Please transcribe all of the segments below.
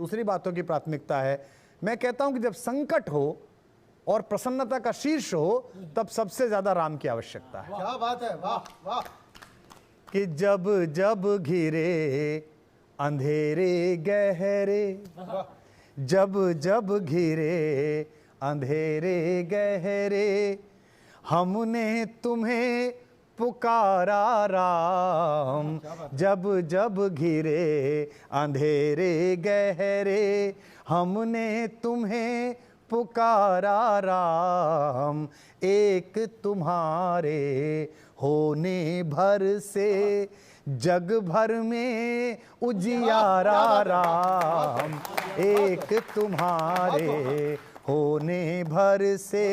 दूसरी बातों की प्राथमिकता है। मैं कहता हूं कि जब संकट हो और प्रसन्नता का शीर्ष हो तब सबसे ज्यादा राम की आवश्यकता है। क्या बात है, वाह वाह। कि जब जब घिरे अंधेरे गहरे, जब जब घिरे अंधेरे गहरे, हमने तुम्हें पुकारा राम। जब जब घिरे अंधेरे गहरे, हमने तुम्हें पुकारा राम। एक तुम्हारे होने भर से जग भर में उजियारा राम। एक तुम्हारे होने भर से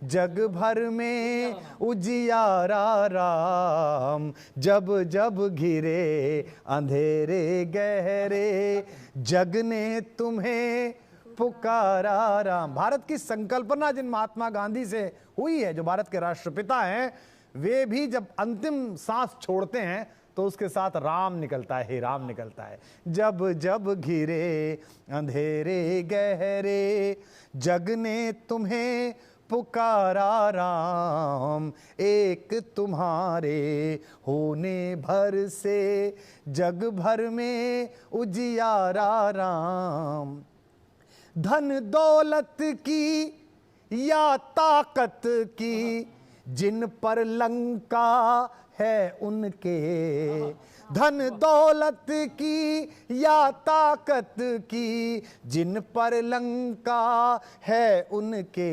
जग भर में उजियारा राम। जब जब घिरे अंधेरे गहरे, जग ने तुम्हें पुकारा राम। भारत की संकल्पना जिन महात्मा गांधी से हुई है, जो भारत के राष्ट्रपिता हैं, वे भी जब अंतिम सांस छोड़ते हैं तो उसके साथ राम निकलता है, हे राम निकलता है। जब जब घिरे अंधेरे गहरे, जग ने तुम्हें पुकारा राम। एक तुम्हारे होने भर से जग भर में उजियारा राम। धन दौलत की या ताकत की जिन पर लंका है उनके, धन दौलत की या ताकत की जिन पर लंका है उनके,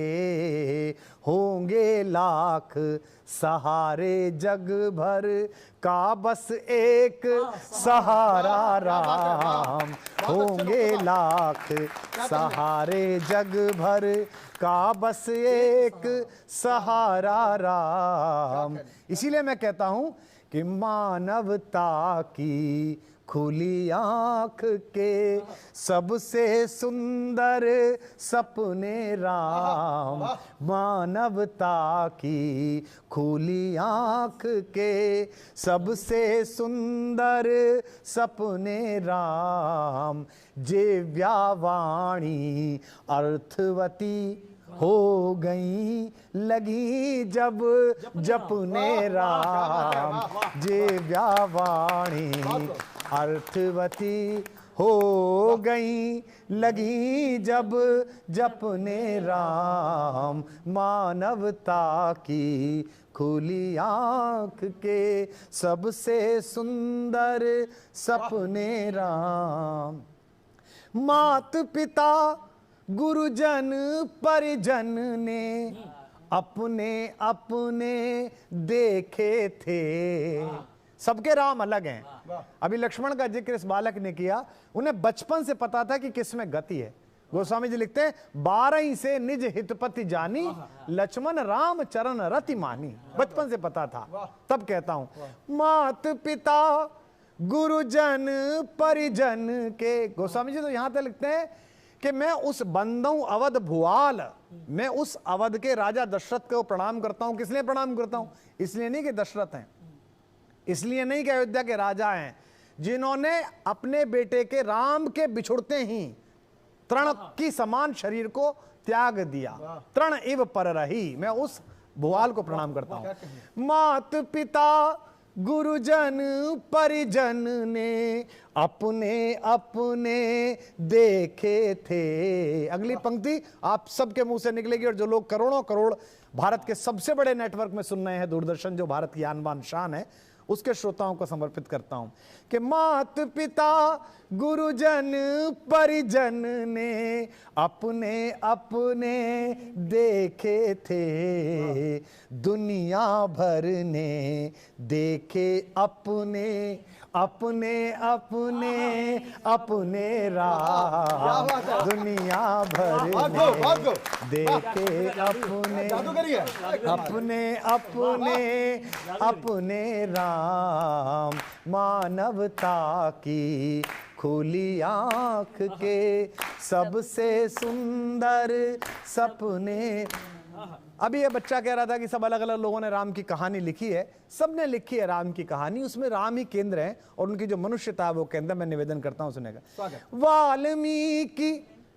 होंगे लाख सहारे जग भर का बस एक सहारा राम। होंगे लाख सहारे जग भर का बस एक सहारा राम। इसीलिए मैं कहता हूं कि मानवता की खुली आंख के सबसे सुंदर सपने राम। मानवता की खुली आंख के सबसे सुंदर सपने राम। जेव्यावाणी अर्थवती हो गई लगी जब जपने राम। जेव्यावाणी अर्थवती हो गई लगी जब जपने राम। मानवता की खुली आंख के सबसे सुंदर सपने राम। मात पिता गुरुजन परिजन ने अपने अपने देखे थे। सबके राम अलग हैं। अभी लक्ष्मण का जिक्र इस बालक ने किया, उन्हें बचपन से पता था कि किस में गति है। गोस्वामी जी लिखते हैं, 12 से निज हितपति जानी, लक्ष्मण राम चरण रति मानी। बचपन से पता था। तब कहता हूं मात पिता गुरुजन परिजन के। गोस्वामी जी तो यहां तक लिखते हैं कि मैं उस बंदों अवध भुआल, मैं उस अवध के राजा दशरथ को प्रणाम करता हूं। किस लिए प्रणाम करता हूं? इसलिए नहीं कि दशरथ हैं, इसलिए नहीं कि अयोध्या के राजा हैं, जिन्होंने अपने बेटे के राम के बिछुड़ते ही तृण की समान शरीर को त्याग दिया। तृण इव पर रही। मैं उस भुआल को प्रणाम करता हूं। मात पिता गुरुजन परिजन ने अपने अपने देखे थे। अगली पंक्ति आप सबके मुंह से निकलेगी, और जो लोग करोड़ों करोड़ भारत के सबसे बड़े नेटवर्क में सुन रहे हैं, दूरदर्शन जो भारत की आन बान शान है, उसके श्रोताओं को समर्पित करता हूं कि मात पिता गुरुजन परिजन ने अपने अपने देखे थे। दुनिया भर ने देखे अपने अपने अपने अपने राम। दुनिया भर ने देखे अपने अपने अपने अपने राम। मानवता की खुली आंख के सबसे सुंदर सपने अभी ये बच्चा कह रहा था कि सब अलग अलग लोगों ने राम की कहानी लिखी है, सबने लिखी है राम की कहानी, उसमें राम ही केंद्र है और उनकी जो मनुष्यता है वो केंद्र। मैं निवेदन करता हूं सुनने का। वाल्मीकि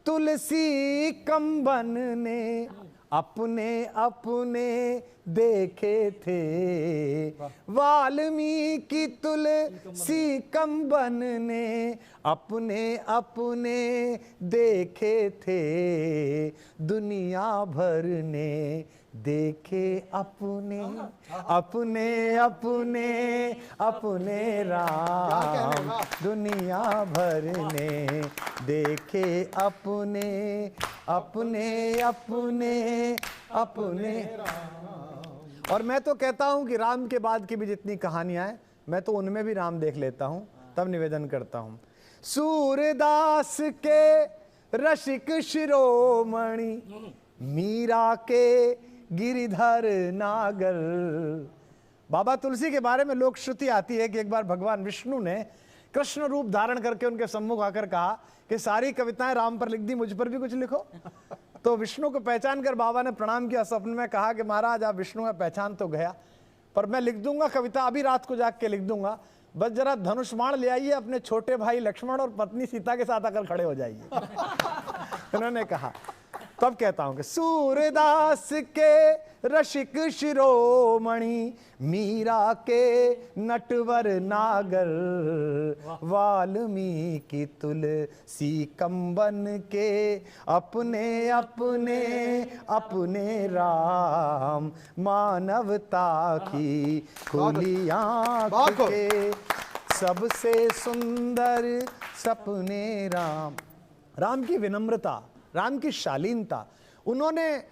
तुलसी कंबन ने अपने अपने देखे थे, वाल्मीकि तुलसी कंबन ने अपने अपने देखे थे, दुनिया भर ने देखे अपने अपने अपने अपने राम, दुनिया भर ने देखे अपने अपने अपने अपने। और मैं तो कहता हूं कि राम के बाद की भी जितनी कहानियां हैं मैं तो उनमें भी राम देख लेता हूं, तब निवेदन करता हूं। सूरदास के रसिक शिरोमणि, मीरा के गिरिधर नागर। बाबा तुलसी के बारे में लोक श्रुति आती है कि एक बार भगवान विष्णु ने कृष्ण रूप धारण करके उनके सम्मुख आकर कहा कि सारी कविताएं राम पर लिख दी, मुझ पर भी कुछ लिखो। तो विष्णु को पहचान कर बाबा ने प्रणाम किया, स्वप्न में कहा कि महाराज आप विष्णु है, पहचान तो गया, पर मैं लिख दूंगा कविता, अभी रात को जाग के लिख दूंगा, बस जरा धनुष बाण ले आइए, अपने छोटे भाई लक्ष्मण और पत्नी सीता के साथ आकर खड़े हो जाइए। उन्होंने कहा। तब कहता हूं कि सूरदास के रसिक शिरोमणि, मीरा के नटवर नागर, वाल्मीकि तुलसी कंबन के अपने अपने अपने राम, मानवता की खुली आंख के सबसे सुंदर सपने राम। राम की विनम्रता, राम की शालीनता, उन्होंने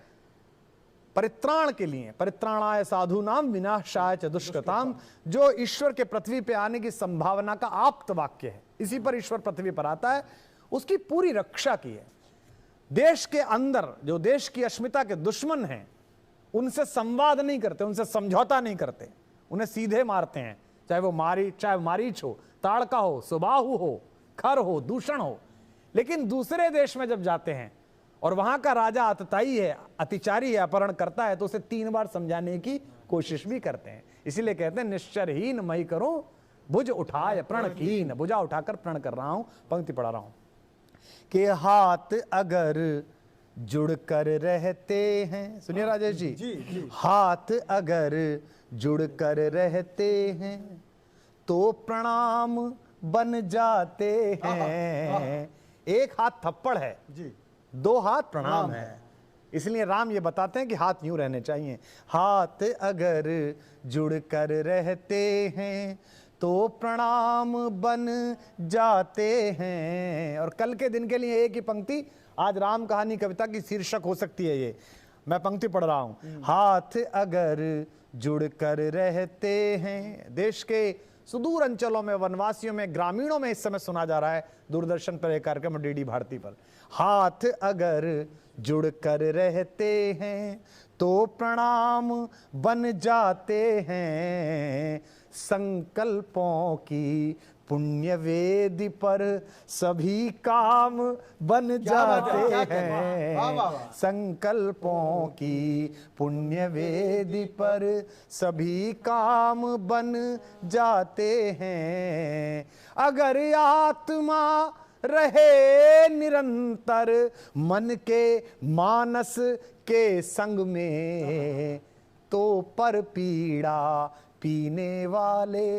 परित्राण के लिए, परित्राणाय साधूनाम विनाशाय च दुष्कृताम, जो ईश्वर के पृथ्वी पे आने की संभावना का आप्त वाक्य है, इसी पर ईश्वर पृथ्वी पर आता है, उसकी पूरी रक्षा की है। देश के अंदर जो देश की अस्मिता के दुश्मन हैं उनसे संवाद नहीं करते, उनसे समझौता नहीं करते, उन्हें सीधे मारते हैं, चाहे वो मारीच हो, ताड़का हो, सुबाहु हो, खर हो, दूषण हो। लेकिन दूसरे देश में जब जाते हैं और वहां का राजा अतताई है, अतिचारी है, अपहरण करता है, तो उसे 3 बार समझाने की कोशिश भी करते हैं। इसीलिए कहते हैं निश्चरहीन मई करो भुज उठाए प्रणकीन, भुजा उठाकर प्रण कर रहा हूं। पंक्ति पढ़ा रहा हूं कि हाथ अगर जुड़कर रहते हैं, सुनिए राजेश जी, हाथ अगर जुड़कर रहते हैं तो प्रणाम बन जाते हैं। एक हाथ थप्पड़ है जी, 2 हाथ प्रणाम है। इसलिए राम ये बताते हैं कि हाथ यूं रहने चाहिए। हाथ अगर जुड़कर रहते हैं तो प्रणाम बन जाते हैं। और कल के दिन के लिए एक ही पंक्ति, आज राम कहानी कविता की शीर्षक हो सकती है ये। मैं पंक्ति पढ़ रहा हूं, हाथ अगर जुड़कर रहते हैं। देश के सुदूर अंचलों में, वनवासियों में, ग्रामीणों में इस समय सुना जा रहा है दूरदर्शन पर एक कार्यक्रम, डीडी भारती पर। हाथ अगर जुड़कर रहते हैं तो प्रणाम बन जाते हैं। संकल्पों की पुण्य वेदी पर सभी काम बन जाते हैं। संकल्पों की पुण्य वेदी पर सभी काम बन जाते हैं। अगर आत्मा रहे निरंतर मन के मानस के संग में, तो पर पीड़ा पीने वाले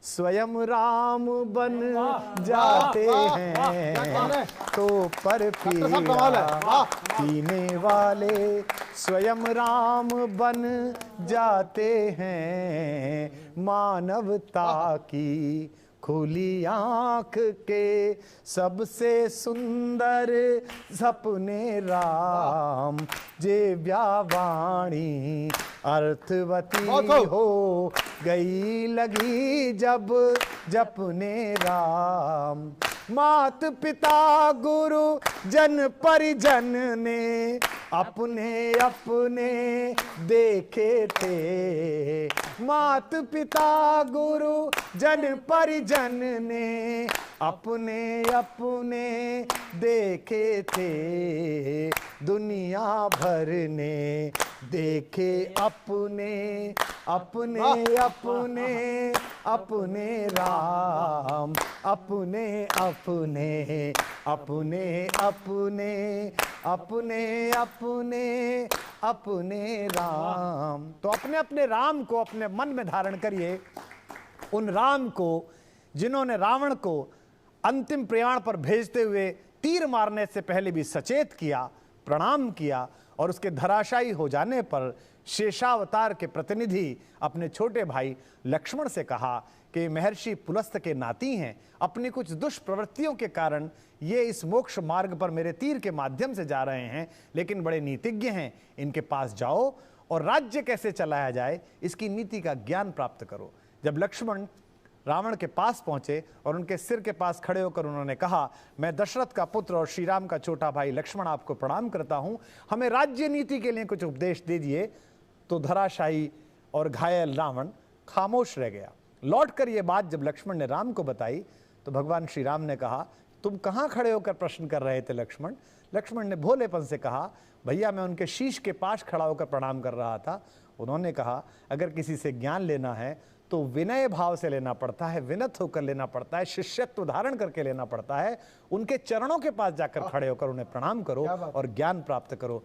स्वयं राम बन जाते हैं। तो पर पीड़ा पीने वाले स्वयं राम बन जाते हैं। मानवता की खुली आंख के सबसे सुंदर सपने राम, जे व्यावाणी अर्थवती हो गई लगी जब जपने राम। मात पिता गुरु जन परिजन ने अपने अपने देखे थे। मात पिता गुरु जन परिजन ने अपने अपने देखे थे। दुनिया भर ने देखे अपने अपने अपने अपने राम, अपने अपने अपने अपने अपने अपने अपने राम। तो अपने अपने राम को अपने मन में धारण करिए, उन राम को जिन्होंने रावण को अंतिम प्रयाण पर भेजते हुए तीर मारने से पहले भी सचेत किया, प्रणाम किया, और उसके धराशायी हो जाने पर शेषावतार के प्रतिनिधि अपने छोटे भाई लक्ष्मण से कहा कि महर्षि पुलस्त्य के नाती हैं, अपनी कुछ दुष्प्रवृत्तियों के कारण ये इस मोक्ष मार्ग पर मेरे तीर के माध्यम से जा रहे हैं, लेकिन बड़े नीतिज्ञ हैं, इनके पास जाओ और राज्य कैसे चलाया जाए इसकी नीति का ज्ञान प्राप्त करो। जब लक्ष्मण रावण के पास पहुंचे और उनके सिर के पास खड़े होकर उन्होंने कहा, मैं दशरथ का पुत्र और श्री राम का छोटा भाई लक्ष्मण आपको प्रणाम करता हूं, हमें राज्य नीति के लिए कुछ उपदेश दीजिए। तो धराशायी और घायल रावण खामोश रह गया। लौटकर यह बात जब लक्ष्मण ने राम को बताई तो भगवान श्री राम ने कहा, तुम कहां खड़े होकर प्रश्न कर रहे थे लक्ष्मण? लक्ष्मण ने भोलेपन से कहा, भैया मैं उनके शीश के पास खड़ा होकर प्रणाम कर रहा था। उन्होंने कहा, अगर किसी से ज्ञान लेना है तो विनय भाव से लेना पड़ता है, विनत होकर लेना पड़ता है, शिष्यत्व धारण करके लेना पड़ता है। उनके चरणों के पास जाकर खड़े होकर उन्हें प्रणाम करो और ज्ञान प्राप्त करो।